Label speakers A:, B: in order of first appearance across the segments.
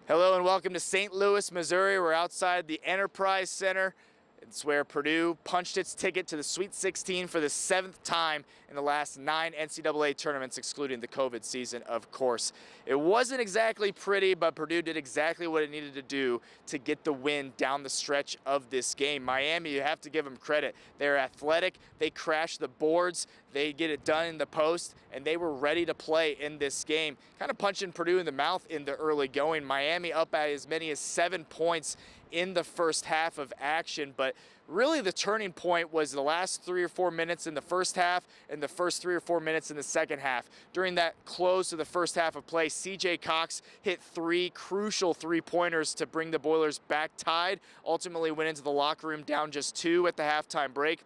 A: Hello and welcome to St. Louis, Missouri. We're outside the Enterprise Center. It's where Purdue punched its ticket to the Sweet 16 for the 7th time in the last 9 NCAA tournaments, excluding the COVID season, of course. It wasn't exactly pretty, but Purdue did exactly what it needed to do to get the win down the stretch of this game. Miami, you have to give them credit. They're athletic. They crash the boards. They get it done in the post, and they were ready to play in this game. Kind of punching Purdue in the mouth in the early going. Miami up at as many as 7 points in the first half of action, but really the turning point was the last 3 or 4 minutes in the first half and the first 3 or 4 minutes in the second half. During that close to the first half of play, CJ Cox hit 3 crucial 3-pointers to bring the Boilers back tied, ultimately went into the locker room down just 2 at the halftime break.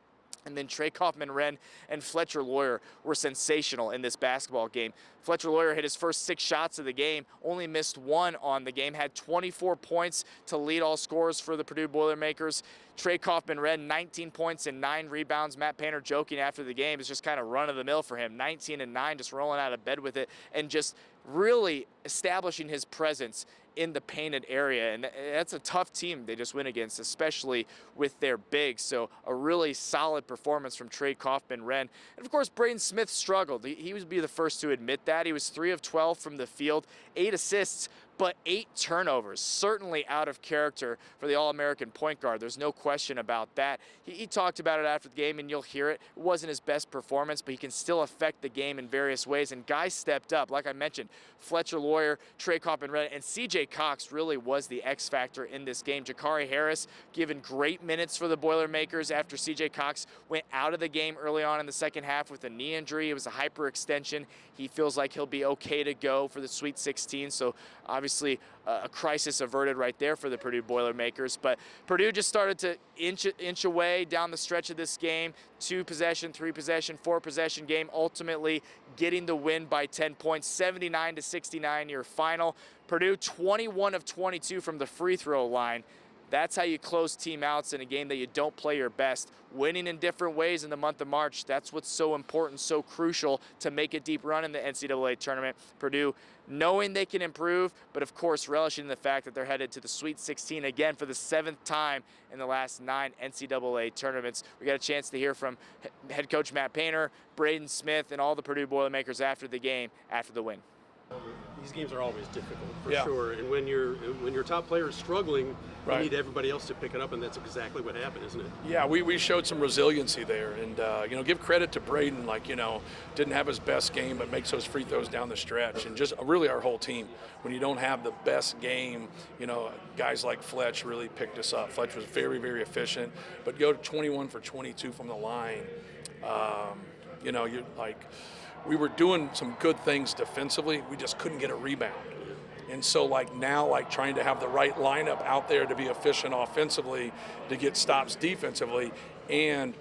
A: And then Trey Kaufman-Renn and Fletcher Loyer were sensational in this basketball game. Fletcher Loyer hit his first 6 shots of the game, only missed 1 on the game, had 24 points to lead all scorers for the Purdue Boilermakers. Trey Kaufman-Renn, 19 points and 9 rebounds. Matt Painter joking after the game, it's just kind of run-of-the-mill for him. 19 and 9, just rolling out of bed with it and just really establishing his presence in the painted area, and that's a tough team they just win against, especially with their bigs. So a really solid performance from Trey Kaufman-Renn. And of course, Braden Smith struggled. He would be the first to admit that. He was 3 of 12 from the field, 8 assists, but 8 turnovers, certainly out of character for the All-American point guard. There's no question about that. He talked about it after the game, and you'll hear it. It wasn't his best performance, but he can still affect the game in various ways, and guys stepped up. Like I mentioned, Fletcher Loyer, Trey Kaufman-Renn, and CJ Cox really was the X factor in this game. Jakari Harris given great minutes for the Boilermakers after CJ Cox went out of the game early on in the second half with a knee injury. It was a hyperextension. He feels like he'll be okay to go for the Sweet 16, so obviously a crisis averted right there for the Purdue Boilermakers. But Purdue just started to inch away down the stretch of this game. 2-possession, 3-possession, 4-possession game, ultimately getting the win by 10 points, 79-69 your final. Purdue 21 of 22 from the free throw line. That's how you close team outs in a game that you don't play your best. Winning in different ways in the month of March, that's what's so important, so crucial to make a deep run in the NCAA tournament. Purdue knowing they can improve, but of course relishing the fact that they're headed to the Sweet 16 again for the 7th time in the last 9 NCAA tournaments. We got a chance to hear from head coach Matt Painter, Braden Smith, and all the Purdue Boilermakers after the game, after the win.
B: These games are always difficult, for
C: Yeah.
B: sure. And when your top player is struggling,
C: Right.
B: you need everybody else to pick it up, and that's exactly what happened, isn't it?
C: Yeah, we showed some resiliency there, and give credit to Braden. Didn't have his best game, but makes those free throws down the stretch, and just really our whole team. When you don't have the best game, guys like Fletch really picked us up. Fletch was very, very efficient, but go to 21 for 22 from the line. We were doing some good things defensively. We just couldn't get a rebound. And so now trying to have the right lineup out there to be efficient offensively, to get stops defensively, and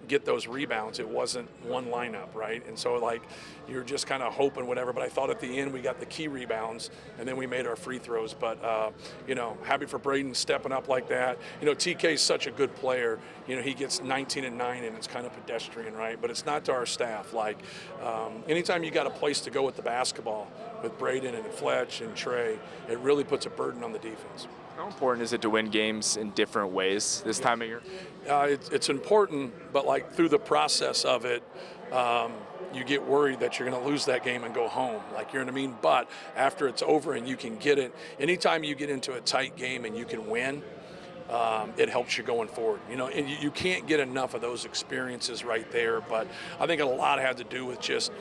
C: get those rebounds. It wasn't one lineup, right? And so you're just kind of hoping whatever, but I thought at the end we got the key rebounds and then we made our free throws. But happy for Braden stepping up like that. TK is such a good player. He gets 19 and 9 and it's kind of pedestrian, right? But it's not to our staff. Anytime you got a place to go with the basketball with Braden and Fletch and Trey, it really puts a burden on the defense.
A: How important is it to win games in different ways this time of year?
C: It's important, but through the process of it, you get worried that you're going to lose that game and go home. You know what I mean? But after it's over and you can get it, anytime you get into a tight game and you can win, it helps you going forward. And you can't get enough of those experiences right there. But I think a lot had to do with just,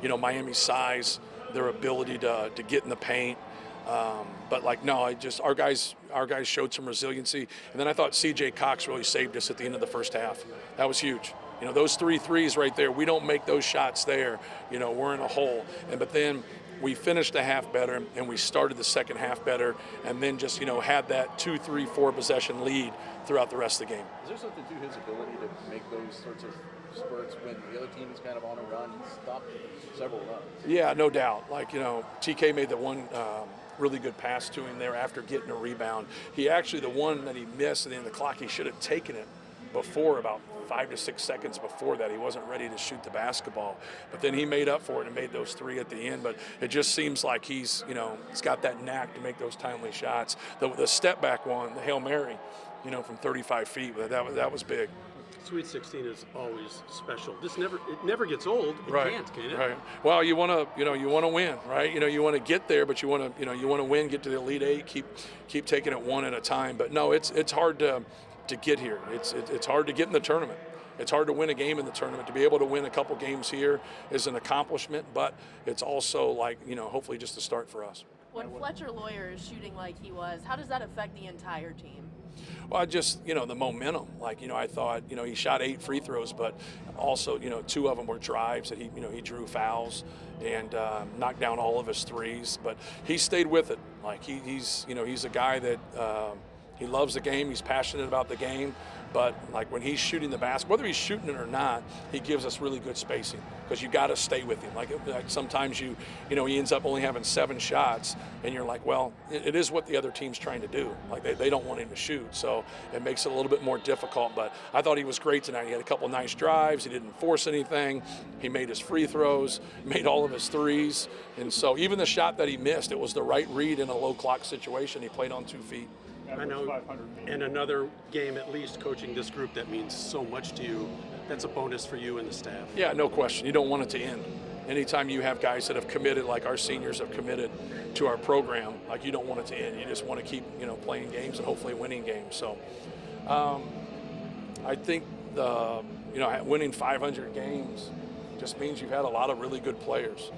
C: Miami's size, their ability to get in the paint. Our guys showed some resiliency, and then I thought CJ Cox really saved us at the end of the first half. That was huge. Those 3 threes right there, we don't make those shots there. We're in a hole. But then we finished the half better, and we started the second half better, and then just had that 2, 3, 4 possession lead throughout the rest of the game.
D: Is there something to his ability to make those sorts of spurts when the other team is kind of on a run and stop several runs?
C: Yeah, no doubt. TK made the one really good pass to him there after getting a rebound. He actually, the one that he missed at the end of the clock, he should have taken it before, about 5 to 6 seconds before that, he wasn't ready to shoot the basketball. But then he made up for it and made those 3 at the end. But it just seems like he's got that knack to make those timely shots. The step back one, the Hail Mary, from 35 feet, that was big.
B: Sweet 16 is always special. It never gets old. It can't, can it?
C: Right. Well, you want to win, right? You want to get there, but you want to win, get to the Elite Eight, keep taking it one at a time. But no, it's hard to get here. It's hard to get in the tournament. It's hard to win a game in the tournament. To be able to win a couple games here is an accomplishment, but it's also hopefully just a start for us.
E: When Fletcher Lawyer is shooting like he was, how does that affect the entire team?
C: Well, just, the momentum. I thought, he shot 8 free throws, but also, 2 of them were drives that he drew fouls and knocked down all of his threes. But he stayed with it. He's a guy that he loves the game. He's passionate about the game. But when he's shooting the basket, whether he's shooting it or not, he gives us really good spacing because you got to stay with him. Sometimes he ends up only having 7 shots, and you're like, well, it is what the other team's trying to do. They don't want him to shoot, so it makes it a little bit more difficult. But I thought he was great tonight. He had a couple nice drives. He didn't force anything. He made his free throws, made all of his threes, and so even the shot that he missed, it was the right read in a low clock situation. He played on 2 feet.
B: I know, and another game at least coaching this group that means so much to you. That's a bonus for you and the staff.
C: Yeah, no question. You don't want it to end. Anytime you have guys that have committed, like our seniors have committed to our program, you don't want it to end. You just want to keep, playing games and hopefully winning games. So I think winning 500 games just means you've had a lot of really good players.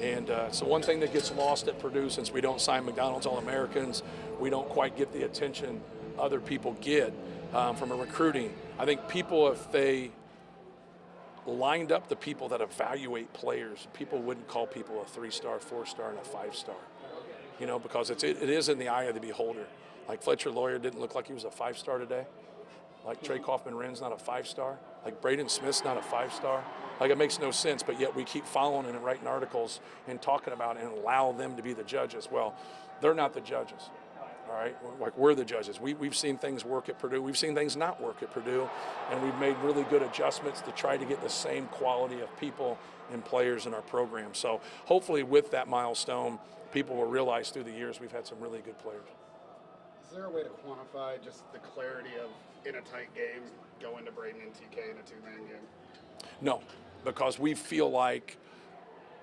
C: And so one thing that gets lost at Purdue, since we don't sign McDonald's All-Americans, we don't quite get the attention other people get from a recruiting. I think people, if they lined up the people that evaluate players, people wouldn't call people a 3-star, 4-star, and a 5-star, because it is in the eye of the beholder. Fletcher Lawyer didn't look like he was a 5-star today. Trey Kaufman-Wren's not a 5-star. Braden Smith's not a 5-star. It makes no sense, but yet we keep following and writing articles and talking about it and allow them to be the judges. Well, they're not the judges, all right? We're the judges. We've seen things work at Purdue. We've seen things not work at Purdue, and we've made really good adjustments to try to get the same quality of people and players in our program. So hopefully with that milestone, people will realize through the years we've had some really good players.
F: Is there a way to quantify just the clarity of, in a tight game, going to Braden and TK in a 2-man game?
C: No, because we feel like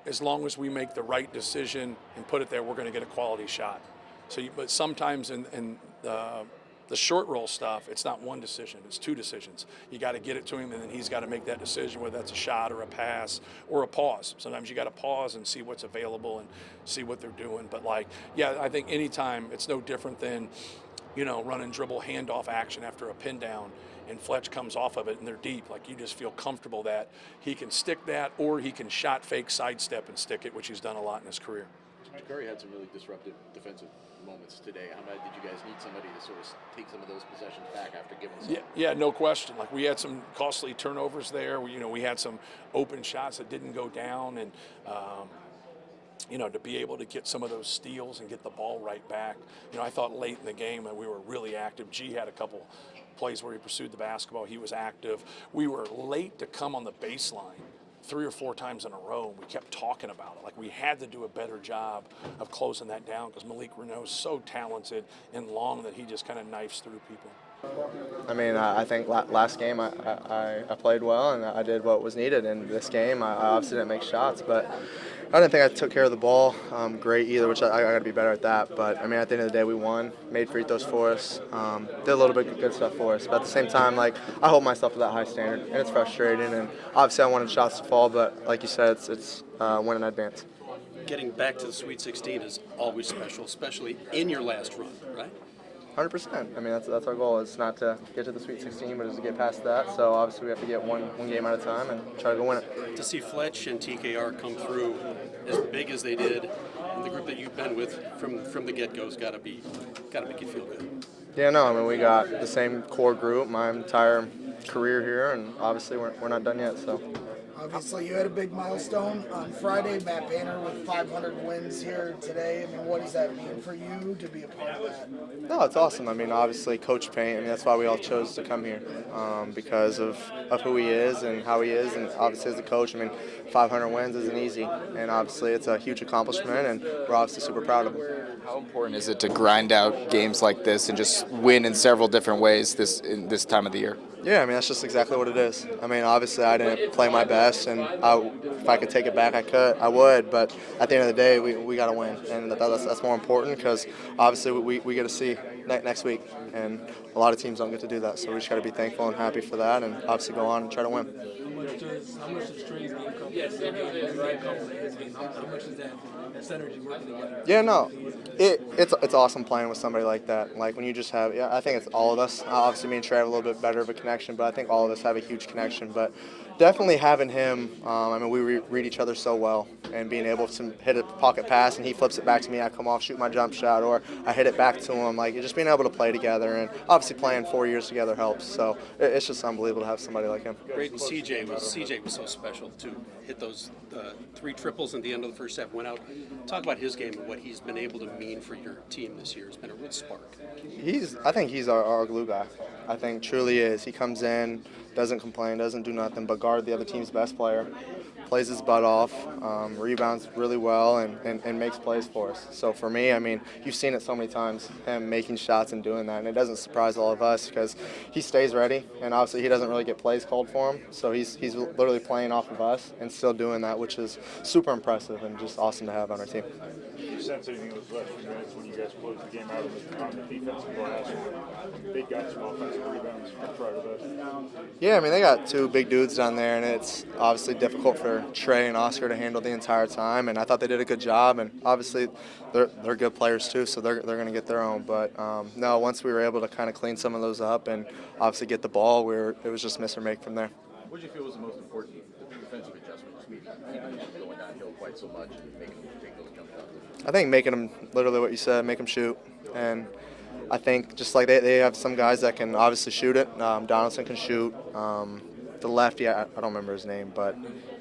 C: as long as we make the right decision and put it there, we're going to get a quality shot. But sometimes in the short roll stuff, it's not one decision, it's 2 decisions. You got to get it to him, and then he's got to make that decision, whether that's a shot or a pass or a pause. Sometimes you got to pause and see what's available and see what they're doing. But I think anytime it's no different than, run and dribble handoff action after a pin down, and Fletch comes off of it and they're deep. You just feel comfortable that he can stick that, or he can shot fake, sidestep, and stick it, which he's done a lot in his career.
D: Curry had some really disruptive defensive moments today. How bad did you guys need somebody to sort of take some of those possessions back after giving some?
C: Yeah, no question. We had some costly turnovers there. We had some open shots that didn't go down, and to be able to get some of those steals and get the ball right back. I thought late in the game that we were really active. G had a couple plays where he pursued the basketball. He was active. We were late to come on the baseline 3 or 4 times in a row. We kept talking about it. We had to do a better job of closing that down because Malik Renault is so talented and long that he just kind of knifes through people.
G: I think last game I played well and I did what was needed. In this game, I obviously didn't make shots, but I didn't think I took care of the ball great either, which I got to be better at that. But, at the end of the day, we won, made free throws for us, did a little bit of good stuff for us. But at the same time, I hold myself to that high standard, and it's frustrating. And obviously I wanted shots to fall, but like you said, it's win in advance.
B: Getting back to the Sweet 16 is always special, especially in your last run, right?
G: 100%. That's our goal. Is not to get to the Sweet 16, but is to get past that. So obviously we have to get one game at a time and try to go win it.
B: To see Fletch and TKR come through as big as they did, and the group that you've been with from the get-go has got to make you feel good.
G: Yeah, no. We got the same core group my entire career here, and obviously we're not done yet. So.
H: Obviously, you had a big milestone on Friday. Matt Banner with 500 wins here today. I mean, what does that mean for you to be a part of that?
G: No, it's awesome. I mean, obviously, Coach Payne, I mean, that's why we all chose to come here, because of who he is and how he is, and obviously as a coach, I mean, 500 wins isn't easy, and obviously it's a huge accomplishment, and we're obviously super proud of him.
A: How important is it to grind out games like this and just win in several different ways in this time of the year?
G: Yeah, I mean, that's just exactly what it is. I mean, obviously I didn't play my best, and if I could take it back, I would, but at the end of the day, we got to win, and that's more important because obviously we get to see next week, and a lot of teams don't get to do that, so we just got to be thankful and happy for that, and obviously go on and try to win.
I: How much does Trey's game come from his game? How much is that synergy working together?
G: Yeah, no, it's awesome playing with somebody like that. Like when you just have, I think it's all of us. Obviously, me and Trey have a little bit better of a connection, but I think all of us have a huge connection. But definitely having him, I mean, we read each other so well, and being able to hit a pocket pass and he flips it back to me, I come off, shoot my jump shot, or I hit it back to him. Like just being able to play together, and obviously playing 4 years together helps. So it's just unbelievable to have somebody like him.
B: Great, and CJ was so special to hit those 3 triples at the end of the first half. Went out. Talk about his game and what he's been able to mean for your team this year. It's been a real spark.
G: I think he's our glue guy. I think truly is. He comes in, doesn't complain, doesn't do nothing but guard the other team's best player, plays his butt off, rebounds really well, and makes plays for us. So for me, I mean, you've seen it so many times, him making shots and doing that, and it doesn't surprise all of us because he stays ready, and obviously he doesn't really get plays called for him, so he's literally playing off of us and still doing that, which is super impressive and just awesome to have on our team.
J: Did you sense anything in those last few minutes when you guys closed the game out on the defensive glass? They got some offensive rebounds prior to that.
G: Yeah, I mean, they got 2 big dudes down there, and it's obviously difficult for Trey and Oscar to handle the entire time, and I thought they did a good job, and obviously they're good players too, so they're going to get their own. But no, once we were able to kind of clean some of those up and obviously get the ball, it was just miss or make from there.
D: What did you feel was the most important defensive adjustment, just keeping going downhill quite so much and making them take those jump shots?
G: I think making them, literally what you said, make them shoot. And I think just like they have some guys that can obviously shoot it. Donaldson can shoot. The lefty, I don't remember his name, but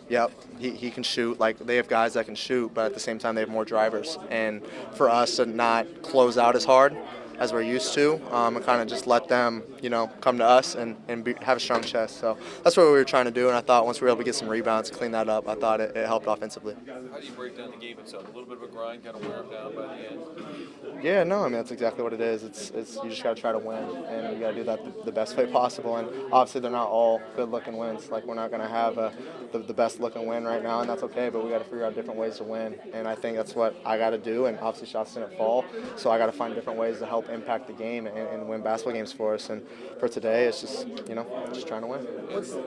G: yep, he can shoot. Like they have guys that can shoot, but at the same time they have more drivers. And for us to not close out as hard as we're used to, and kind of just let them, come to us and have a strong chest. So that's what we were trying to do, and I thought once we were able to get some rebounds, clean that up, I thought it helped offensively.
D: How do you break down the game itself? A little bit of a grind, kind of wear them down by the end?
G: Yeah, no, I mean, that's exactly what it is. It's you just got to try to win, and you got to do that the best way possible. And obviously, they're not all good-looking wins. Like, we're not going to have the best-looking win right now, and that's okay, but we got to figure out different ways to win. And I think that's what I got to do, and obviously shots didn't fall, so I got to find different ways to help impact the game and win basketball games for us. And for today, it's just, just trying to win.
D: So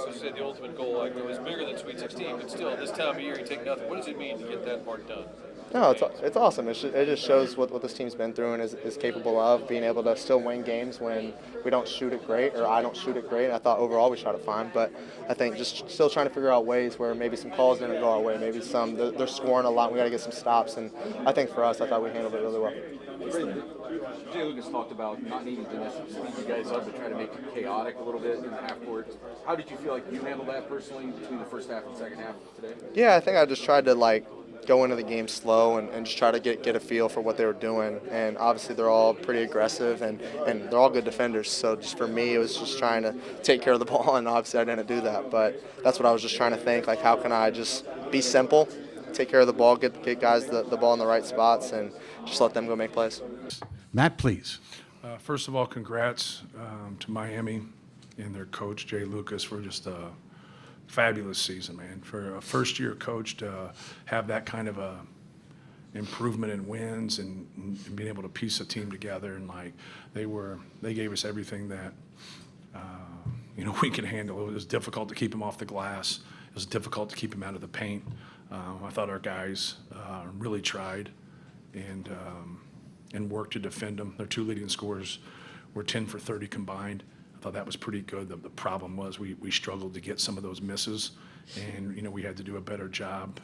D: you said the ultimate goal, like it was bigger than Sweet 16, but still, this time of year you take nothing. What does it mean to get that part done?
G: No, it's awesome. It just shows what this team's been through and is capable of, being able to still win games when we don't shoot it great or I don't shoot it great. I thought overall we shot it fine, but I think just still trying to figure out ways where maybe some calls didn't go our way, maybe they're scoring a lot and we got to get some stops, and I think for us, I thought we handled it really well.
D: Jay Lucas talked about not needing to speed you guys up, but trying to make it chaotic a little bit in the half court. How did you feel like you handled that personally between the first half and second half today?
G: Yeah, I think I just tried to go into the game slow and just try to get a feel for what they were doing. And obviously they're all pretty aggressive and they're all good defenders. So just for me, it was just trying to take care of the ball, and obviously I didn't do that. But that's what I was just trying to think, how can I just be simple, take care of the ball, get guys the ball in the right spots, and just let them go make plays.
K: Matt, please.
C: First of all, congrats to Miami and their coach, Jay Lucas, for just a fabulous season, man. For a first-year coach to have that kind of a improvement in wins and being able to piece a team together, and they gave us everything that we can handle. It was difficult to keep them off the glass. It was difficult to keep them out of the paint. I thought our guys really tried and worked to defend them. Their 2 leading scorers were 10 for 30 combined. I thought that was pretty good. The problem was we struggled to get some of those misses, and we had to do a better job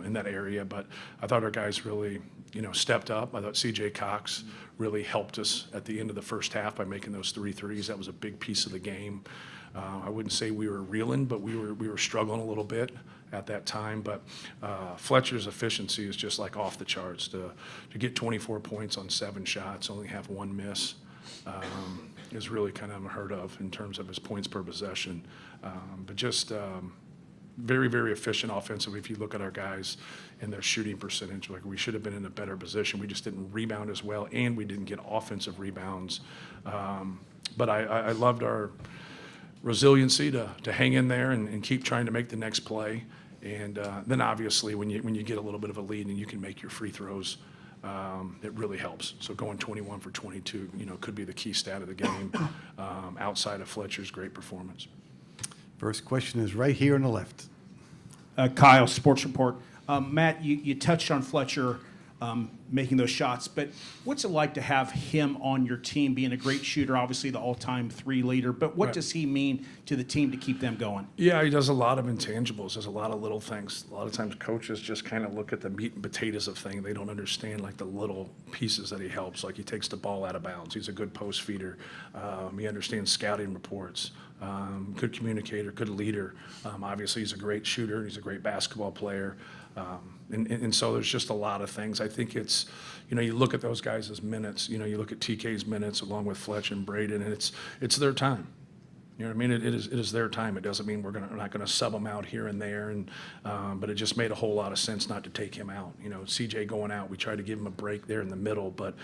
C: in that area. But I thought our guys really stepped up. I thought C.J. Cox really helped us at the end of the first half by making those 3 threes. That was a big piece of the game. I wouldn't say we were reeling, but we were struggling a little bit at that time. But Fletcher's efficiency is just like off the charts. To get 24 points on 7 shots, only have 1 miss, is really kind of unheard of in terms of his points per possession. But just very, very efficient offensively. If you look at our guys and their shooting percentage, like we should have been in a better position. We just didn't rebound as well, and we didn't get offensive rebounds. But I loved our resiliency to hang in there and keep trying to make the next play. And then obviously when you get a little bit of a lead and you can make your free throws, it really helps. So going 21 for 22, could be the key stat of the game outside of Fletcher's great performance.
K: First question is right here on the left.
L: Kyle, Sports Report. Matt, you touched on Fletcher making those shots, but what's it like to have him on your team, being a great shooter, obviously the all-time 3 leader, but what does he mean to the team to keep them going?
C: Yeah, he does a lot of intangibles. There's a lot of little things. A lot of times coaches just kind of look at the meat and potatoes of things. They don't understand like the little pieces that he helps. Like he takes the ball out of bounds. He's a good post feeder. He understands scouting reports. Good communicator, good leader. Obviously he's a great shooter. He's a great basketball player. And so there's just a lot of things. I think it's, you look at those guys as minutes. You look at TK's minutes along with Fletch and Braden, and it's their time. You know what I mean? It is their time. It doesn't mean we're not going to sub them out here and there. But it just made a whole lot of sense not to take him out. CJ going out, we tried to give him a break there in the middle, but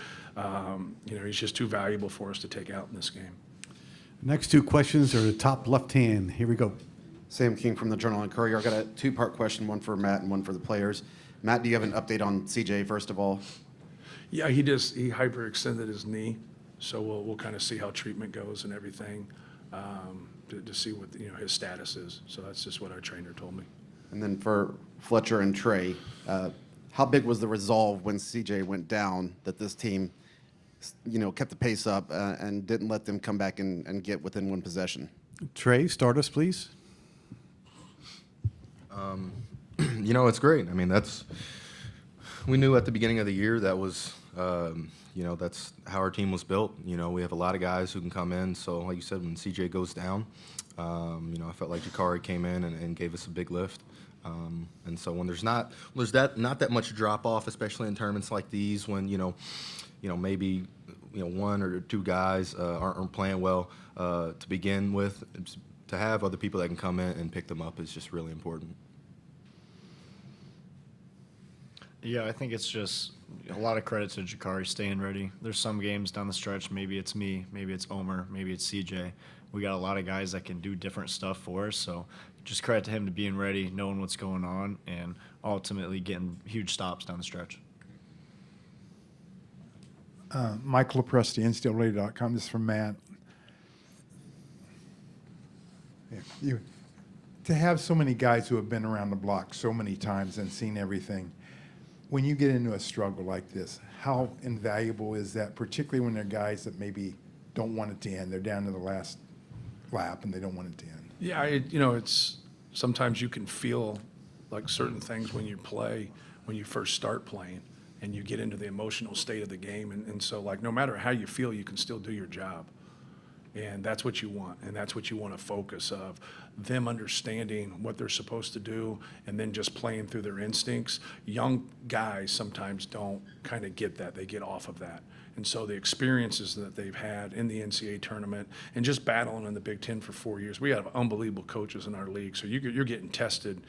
C: he's just too valuable for us to take out in this game.
K: Next 2 questions are the top left hand. Here we go.
M: Sam King from the Journal and Courier. I got a 2-part question, one for Matt and one for the players. Matt, do you have an update on CJ first of all?
C: Yeah, he hyperextended his knee, so we'll kind of see how treatment goes and everything to see what his status is. So that's just what our trainer told me.
M: And then for Fletcher and Trey, how big was the resolve when CJ went down that this team, kept the pace up and didn't let them come back and get within 1 possession?
K: Trey, start us, please.
N: It's great. I mean, we knew at the beginning of the year that was, that's how our team was built. We have a lot of guys who can come in. So like you said, when CJ goes down, I felt like Jakari came in and gave us a big lift. And so when there's not that much drop off, especially in tournaments like these, when, maybe, 1 or 2 guys aren't playing well to begin with, to have other people that can come in and pick them up is just really important.
O: Yeah, I think it's just a lot of credit to Jakari staying ready. There's some games down the stretch, maybe it's me, maybe it's Omer, maybe it's CJ. We got a lot of guys that can do different stuff for us, so just credit to him to being ready, knowing what's going on, and ultimately getting huge stops down the stretch.
P: Michael LaPresti, NCAA.com. This is from Matt. Yeah, to have so many guys who have been around the block so many times and seen everything, when you get into a struggle like this, how invaluable is that, particularly when they're guys that maybe don't want it to end? They're down to the last lap and they don't want it to end.
C: Yeah, it's sometimes you can feel like certain things when you play, when you first start playing, and you get into the emotional state of the game. And so, like, no matter how you feel, you can still do your job. And that's what you want, and that's what you want to focus of, them understanding what they're supposed to do and then just playing through their instincts. Young guys sometimes don't kind of get that. They get off of that. And so the experiences that they've had in the NCAA tournament and just battling in the Big Ten for 4 years, we have unbelievable coaches in our league, so you're getting tested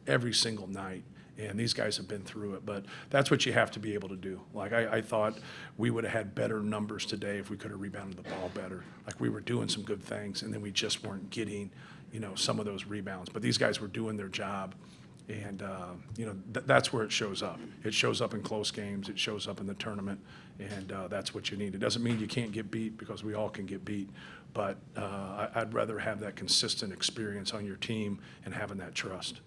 C: every single night. And these guys have been through it, but that's what you have to be able to do. Like, I thought we would have had better numbers today if we could have rebounded the ball better. Like, we were doing some good things, and then we just weren't getting, some of those rebounds. But these guys were doing their job, and, that's where it shows up. It shows up in close games. It shows up in the tournament, and that's what you need. It doesn't mean you can't get beat, because we all can get beat, but I'd rather have that consistent experience on your team and having that trust.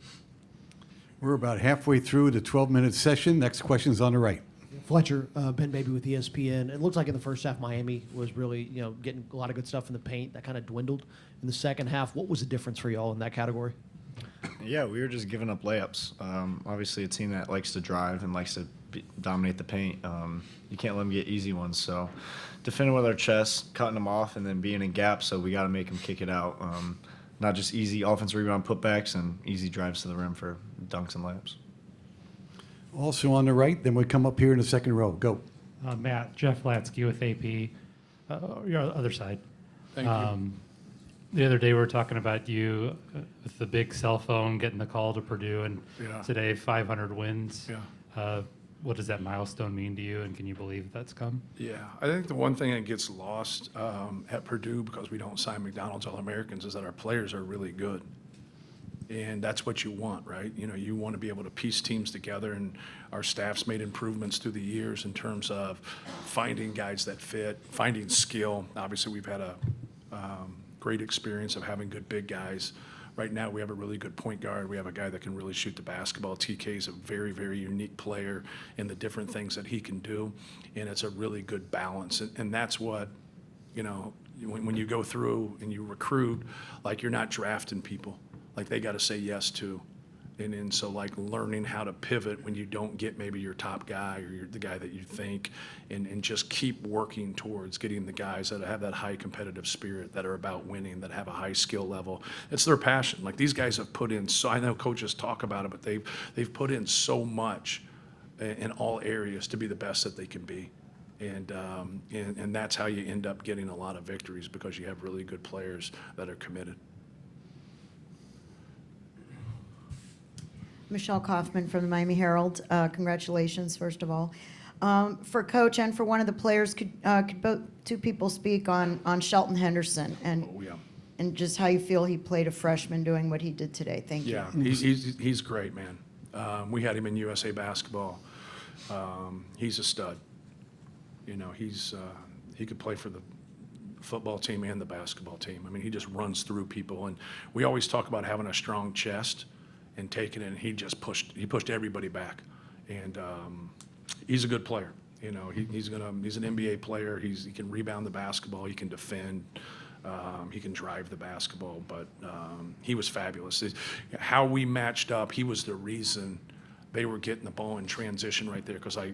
K: We're about halfway through the 12-minute session. Next question's on the right.
Q: Fletcher, Ben Baby with ESPN. It looked like in the first half Miami was really, getting a lot of good stuff in the paint. That kind of dwindled in the second half. What was the difference for y'all in that category?
O: Yeah, we were just giving up layups. Obviously, a team that likes to drive and likes to dominate the paint. You can't let them get easy ones. So defending with our chest, cutting them off, and then being in gaps. So we got to make them kick it out. Not just easy offensive rebound putbacks and easy drives to the rim for dunks and layups.
K: Also on the right, then we come up here in the second row. Go.
R: Matt, Jeff Latsky with AP. Your other side.
C: Thank you.
R: The other day we were talking about you with the big cell phone getting the call to Purdue, and
C: Yeah.
R: today 500 wins.
C: Yeah.
R: What does that milestone mean to you, and can you believe that's come?
C: Yeah, I think the one thing that gets lost at Purdue because we don't sign McDonald's All-Americans is that our players are really good. And that's what you want, right? You know, you want to be able to piece teams together, and our staff's made improvements through the years in terms of finding guys that fit, finding skill. Obviously, we've had a great experience of having good big guys. Right now, we have a really good point guard. We have a guy that can really shoot the basketball. TK is a very, very unique player in the different things that he can do, and it's a really good balance. And that's what, you know, when you go through and you recruit, like you're not drafting people. Like they got to say yes to. And so like learning how to pivot when you don't get maybe your top guy or the guy that you think, and just keep working towards getting the guys that have that high competitive spirit, that are about winning, that have a high skill level. It's their passion. Like these guys have put in, so I know coaches talk about it, but they've put in so much in all areas to be the best that they can be. And that's how you end up getting a lot of victories, because you have really good players that are committed.
S: Michelle Kaufman from the Miami Herald. Congratulations, first of all. For Coach and for one of the players, could both two people speak on Shelton Henderson and just how you feel he played a freshman doing what he did today? Thank you.
C: Yeah, he's great, man. We had him in USA basketball. He's a stud. You know, he could play for the football team and the basketball team. I mean, he just runs through people, and we always talk about having a strong chest and taking it, and he pushed everybody back. And he's a good player. You know, he's an NBA player. He can rebound the basketball. He can defend. He can drive the basketball. But he was fabulous. How we matched up, he was the reason they were getting the ball in transition right there, because I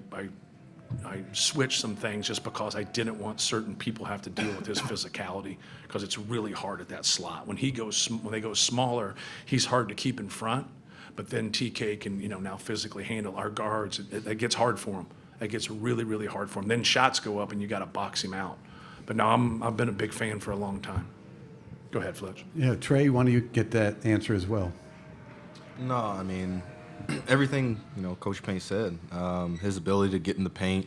C: switched some things just because I didn't want certain people have to deal with his physicality, because it's really hard at that slot. When they go smaller, he's hard to keep in front, but then TK can, you know, now physically handle our guards. It gets hard for him. It gets really, really hard for him. Then shots go up and you got to box him out. But no, I've been a big fan for a long time. Go ahead, Fletch.
K: Yeah, Trey, why don't you get that answer as well?
N: No, I mean, everything, you know, Coach Payne said, his ability to get in the paint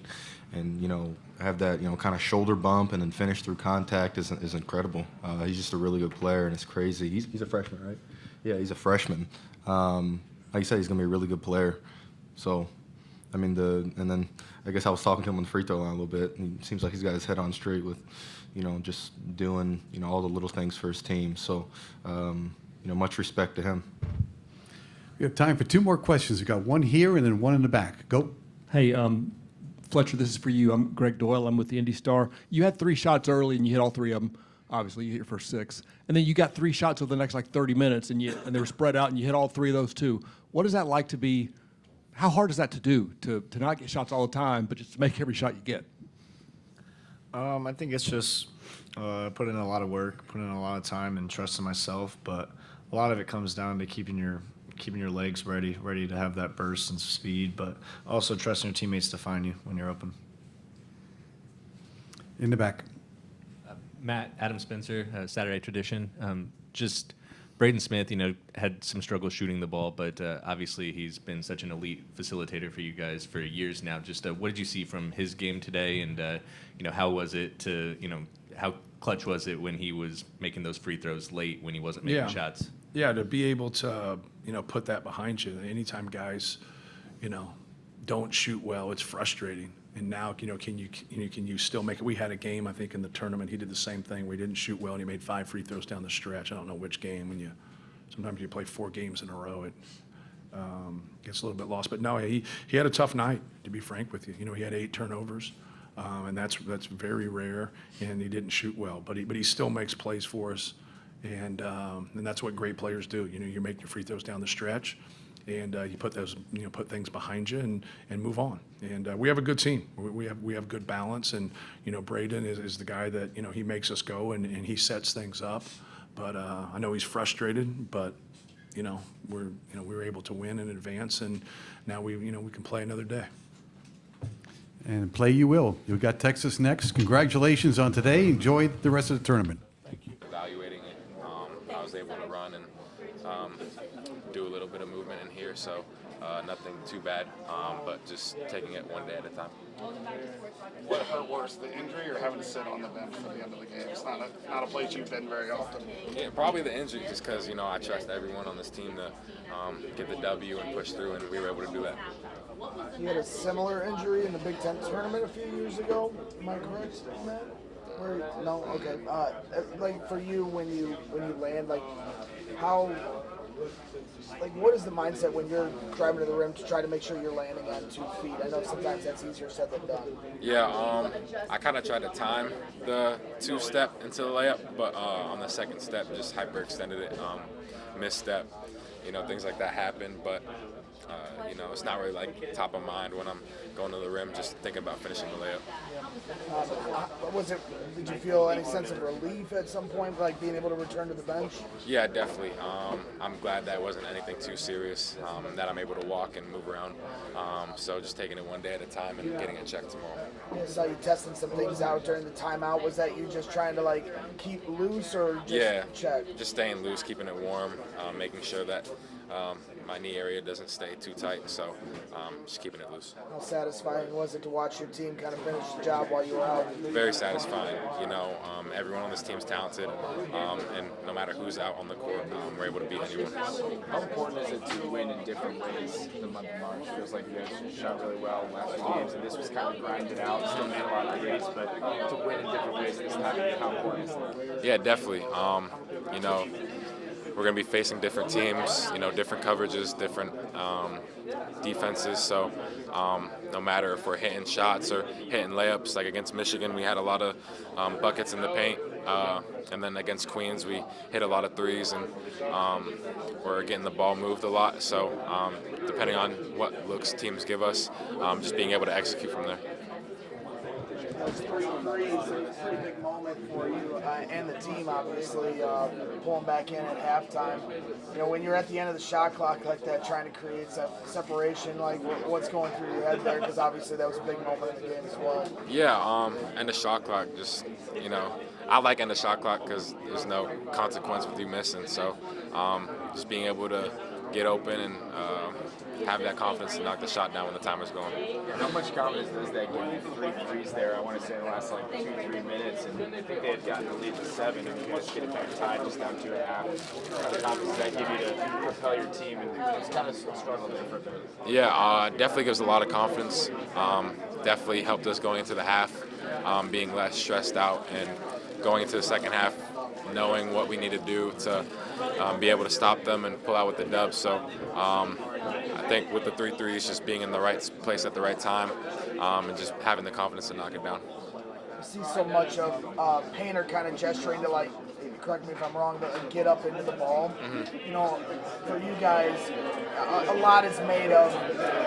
N: and, you know, have that, you know, kind of shoulder bump and then finish through contact is incredible. He's just a really good player, and it's crazy. He's a freshman, right? Yeah, he's a freshman. Like you said, he's going to be a really good player. So, I mean, and then I guess I was talking to him on the free throw line a little bit, and he seems like he's got his head on straight with, you know, just doing, you know, all the little things for his team. So, you know, much respect to him.
K: We have time for two more questions. We've got one here and then one in the back. Go.
T: Hey, Fletcher, this is for you. I'm Greg Doyle. I'm with the Indy Star. You had 3 shots early, and you hit all 3 of them. Obviously, you hit your first 6. And then you got 3 shots over the next, 30 minutes, and they were spread out, and you hit all 3 of those, too. What is that like to be – how hard is that to do, to not get shots all the time, but just to make every shot you get?
O: I think it's just put in a lot of work, put in a lot of time, and trusting myself. But a lot of it comes down to keeping your legs ready to have that burst and speed, but also trusting your teammates to find you when you're open.
K: In the back.
U: Matt, Adam Spencer, Saturday Tradition. Just Braden Smith, you know, had some struggles shooting the ball, but obviously he's been such an elite facilitator for you guys for years now. Just what did you see from his game today, and you know, how was it to, you know, how clutch was it when he was making those free throws late when he wasn't making shots? Yeah,
C: to be able to, you know, put that behind you. Anytime guys, you know, don't shoot well, it's frustrating. And now, you know, can you still make it? We had a game, I think, in the tournament. He did the same thing. We didn't shoot well, and he made 5 free throws down the stretch. I don't know which game. Sometimes you play 4 games in a row, it gets a little bit lost. But no, he had a tough night, to be frank with you. You know, he had 8 turnovers, and that's very rare. And he didn't shoot well, but he still makes plays for us, and that's what great players do. You know, you're making your free throws down the stretch, and you put things behind you and move on. And we have a good team. We have good balance, and Braden is the guy that he makes us go and he sets things up. But I know he's frustrated, but we were able to win and advance, and now we can play another day.
K: And play you will. You've got Texas next. Congratulations on today. Enjoy the rest of the tournament.
E: Evaluating it, I was able to run and do a little bit of movement in here, so nothing too bad, but just taking it one day at a time.
F: What hurt worse, the injury or having to sit on the bench for the end of the game? It's not a place you've been very often.
E: Yeah, probably the injury, just because I trust everyone on this team to get the W and push through, and we were able to do that.
H: You had a similar injury in the Big Ten tournament a few years ago. Am I correct on that? No, okay. Like for you, when you land, like how, like what is the mindset when you're driving to the rim to try to make sure you're landing on 2 feet? I know sometimes that's easier said than done.
E: Yeah, I kind of tried to time the 2-step into the layup, but on the second step, just hyperextended it, misstep, things like that happen, but. It's not really like top of mind when I'm going to the rim, just thinking about finishing the layup.
H: Did you feel any sense of relief at some point, like being able to return to the bench?
E: Yeah, definitely. I'm glad that wasn't anything too serious, that I'm able to walk and move around. So just taking it one day at a time and getting it checked tomorrow.
H: I saw you testing some things out during the timeout. Was that you just trying to keep loose or just check?
E: Just staying loose, keeping it warm, making sure that my knee area doesn't stay too tight, so just keeping it loose.
H: How satisfying was it to watch your team kind of finish the job while you were out?
E: Very satisfying. Everyone on this team's talented, and no matter who's out on the court, we're able to beat anyone.
V: How important is it to win in different ways the month of March? It feels like you guys shot really well in the last few games, and this was kind of grinded out. Still made a lot of threes, but to win in different ways this time, how important is that?
E: Yeah, definitely. We're going to be facing different teams, different coverages, different defenses. So no matter if we're hitting shots or hitting layups, like against Michigan, we had a lot of buckets in the paint. And then against Queens, we hit a lot of threes, and we're getting the ball moved a lot. So depending on what looks teams give us, just being able to execute from there.
H: Those 3 threes, it was a pretty big moment for you and the team, obviously, pulling back in at halftime. When you're at the end of the shot clock like that, trying to create separation, like what's going through your head there? Because obviously that was a big moment in the game as well.
E: Yeah, end of shot clock, just, I like end of shot clock because there's no consequence with you missing. So just being able to get open and have that confidence to knock the shot down when the timer's going.
V: How much confidence does that give you? 3 threes there, I want to say, in the last 2-3 minutes, and I think they had gotten the lead to 7, and you guys get it back tied just down 2.5. How much confidence does that give you to propel your team, and it's kind of struggling there for a bit?
E: Yeah, definitely gives a lot of confidence. Definitely helped us going into the half, being less stressed out, and going into the second half, knowing what we need to do to be able to stop them and pull out with the dub. So I think with the 3 threes, just being in the right place at the right time, and just having the confidence to knock it down.
H: I see so much of Painter kind of gesturing to correct me if I'm wrong, but get up into the ball. Mm-hmm. For you guys, a lot is made of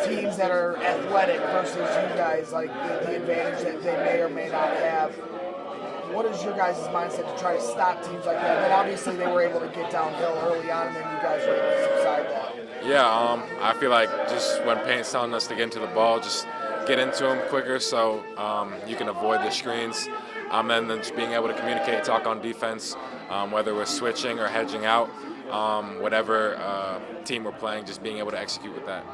H: teams that are athletic versus you guys, like the advantage that they may or may not have. What is your guys' mindset to try to stop teams like that? But obviously they were able to get downhill early on, and then you guys were able to subside that.
E: Yeah, I feel like just when Payne's telling us to get into the ball, just get into them quicker so you can avoid the screens. And then just being able to communicate, talk on defense, whether we're switching or hedging out, whatever team we're playing, just being able to execute with that.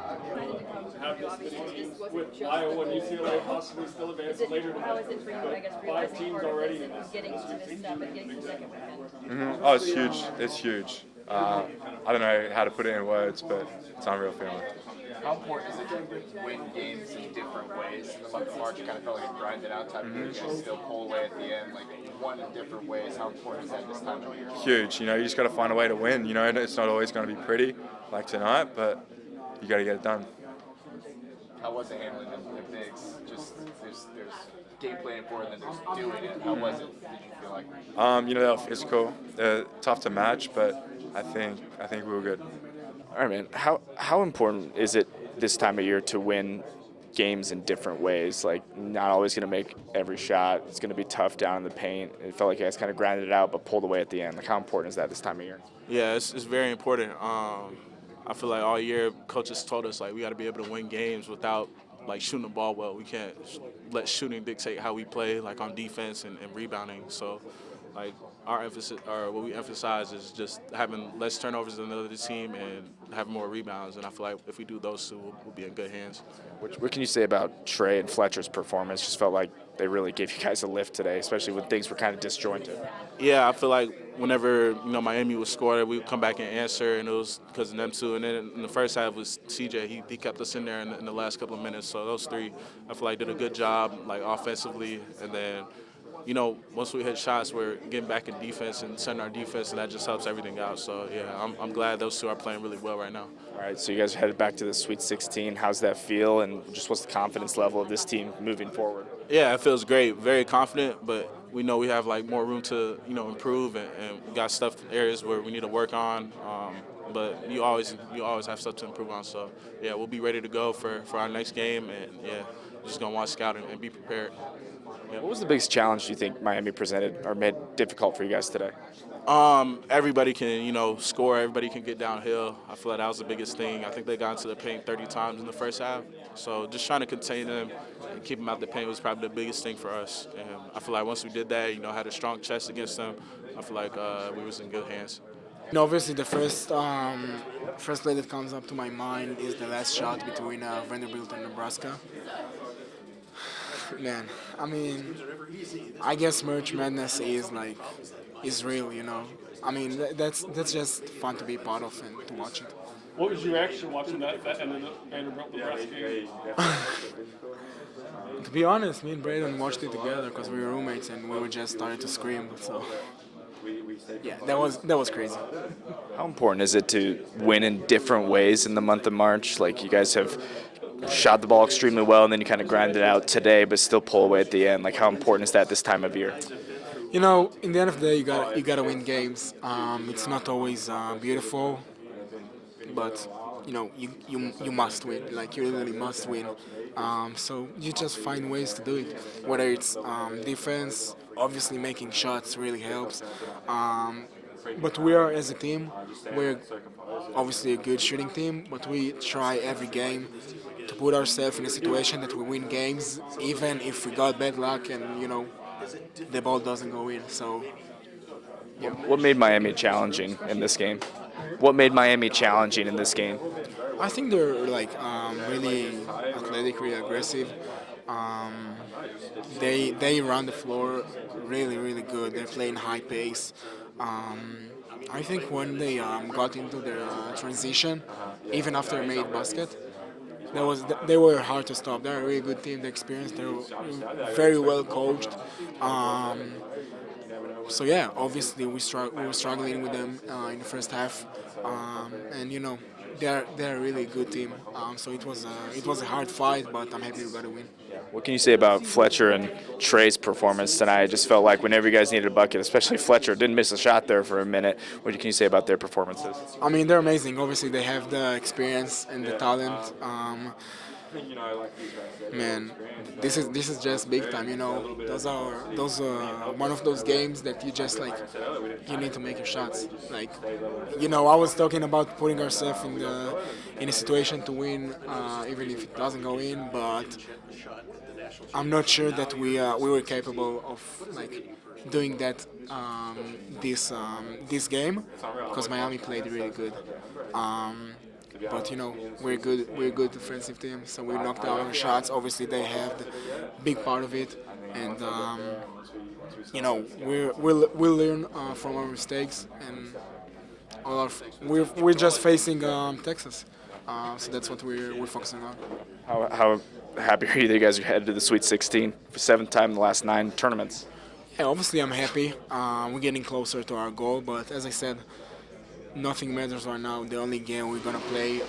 W: With Iowa and UCLA possibly still advancing later than
X: how is it for you, I guess,
W: 5 teams already?
X: Getting to this step and getting to second weekend?
Y: Mm-hmm. Oh, it's huge. It's huge. I don't know how to put it in words, but it's an unreal feeling.
V: How important is it to win games in different ways? In the month of March, you kind of felt like a grinded out type of game. You guys still pull away at the end, one in different ways. How important is that this time of year?
Y: Huge. You just got to find a way to win. It's not always going to be pretty like tonight, but you got to get it done.
V: How was it handling the bigs? Just there's game planning for it, and then there's doing it. How was it? Did you feel like?
Y: They were physical. They're tough to match, but I think we were good.
V: All right, man. How important is it this time of year to win games in different ways? Like, not always going to make every shot. It's going to be tough down in the paint. It felt like you guys kind of grinded it out, but pulled away at the end. Like, how important is that this time of year?
A: Yeah, it's very important. I feel like all year coaches told us like we got to be able to win games without like shooting the ball well. We can't let shooting dictate how we play, like on defense and rebounding. So, like our emphasis or what we emphasize is just having less turnovers than the other team and having more rebounds. And I feel like if we do those two, we'll be in good hands.
V: What can you say about Trey and Fletcher's performance? Just felt like they really gave you guys a lift today, especially when things were kind of disjointed.
A: Yeah, I feel like whenever Miami would score, we would come back and answer, and it was because of them two. And then in the first half was CJ. He kept us in there in the last couple of minutes. So those three, I feel like did a good job, like offensively. And then, once we hit shots, we're getting back in defense and setting our defense, and that just helps everything out. So yeah, I'm glad those two are playing really well right now.
V: All right, so you guys are headed back to the Sweet 16. How's that feel, and just what's the confidence level of this team moving forward?
A: Yeah, it feels great. Very confident, but we know we have like more room to improve, and we got stuff areas where we need to work on. But you always have stuff to improve on. So yeah, we'll be ready to go for our next game, and yeah, we're just gonna watch scout and be prepared. Yeah.
V: What was the biggest challenge you think Miami presented or made difficult for you guys today?
A: Everybody can, score. Everybody can get downhill. I feel like that was the biggest thing. I think they got into the paint 30 times in the first half. So just trying to contain them and keep them out the paint was probably the biggest thing for us. And I feel like once we did that, had a strong chest against them, I feel like we was in good hands.
B: Obviously, the first play that comes up to my mind is the last shot between Vanderbilt and Nebraska. Man, I mean, I guess Merch Madness is real, I mean, that's just fun to be part of and to watch it.
D: What was your reaction watching that and then Vanderbilt Nebraska game?
B: To be honest, me and Braden watched it together because we were roommates and we were just starting to scream. So yeah, that was crazy.
V: How important is it to win in different ways in the month of March? Like, you guys have shot the ball extremely well, and then you kind of grind it out today, but still pull away at the end. Like, how important is that this time of year?
B: In the end of the day, you gotta win games. It's not always beautiful, but you must win. Like, you really must win. So you just find ways to do it. Whether it's defense, obviously making shots really helps. But we are, as a team, we're obviously a good shooting team, but we try every game to put ourselves in a situation that we win games, even if we got bad luck and, the ball doesn't go in. So, yeah.
V: What made Miami challenging in this game? What made Miami challenging in this game?
B: I think they're really athletic, really aggressive. They run the floor really, really good. They're playing high pace. I think when they got into their transition, even after they made basket, they were hard to stop. They're a really good team. They're experienced. They're very well coached. So yeah, obviously we were struggling with them in the first half, and they're a really good team. So it was a hard fight, but I'm happy we got a win.
V: What can you say about Fletcher and Trey's performance tonight? It just felt like whenever you guys needed a bucket, especially Fletcher, didn't miss a shot there for a minute. What can you say about their performances?
B: I mean, they're amazing. Obviously, they have the experience and the talent. Man, this is just big time. Those are one of those games that you need to make your shots. Like, I was talking about putting ourselves in a situation to win, even if it doesn't go in. But I'm not sure that we were capable of doing that this game because Miami played really good. But we're good defensive team, so we knocked down our shots. Obviously, they have the big part of it, and we'll learn from our mistakes. And we're just facing Texas, so that's what we're focusing on.
V: How happy are you that you guys are headed to the Sweet 16 for 7th time in the last 9 tournaments?
B: Yeah, obviously I'm happy. We're getting closer to our goal, but as I said, nothing matters right now. The only game we're gonna play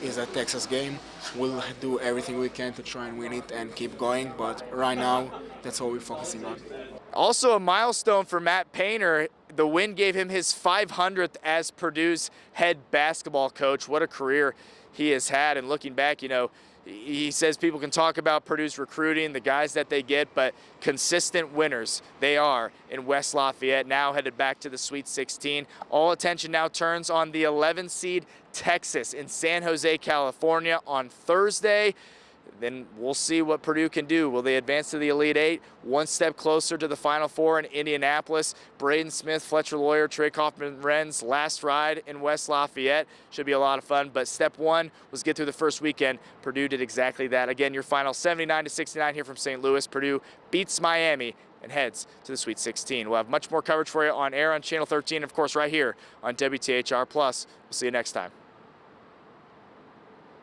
B: is a Texas game. We'll do everything we can to try and win it and keep going. But right now, that's all we're focusing on.
G: Also a milestone for Matt Painter. The win gave him his 500th as Purdue's head basketball coach. What a career he has had. And looking back, you know, he says people can talk about Purdue's recruiting, the guys that they get, but consistent winners they are in West Lafayette, now headed back to the Sweet 16. All attention now turns on the 11 seed Texas in San Jose, California on Thursday. Then we'll see what Purdue can do. Will they advance to the Elite Eight? One step closer to the Final Four in Indianapolis. Braden Smith, Fletcher Lawyer, Trey Kaufman-Wren's last ride in West Lafayette. Should be a lot of fun, but step one was get through the first weekend. Purdue did exactly that. Again, your final 79-69 here from St. Louis. Purdue beats Miami and heads to the Sweet 16. We'll have much more coverage for you on air on Channel 13, of course, right here on WTHR+. We'll see you next time.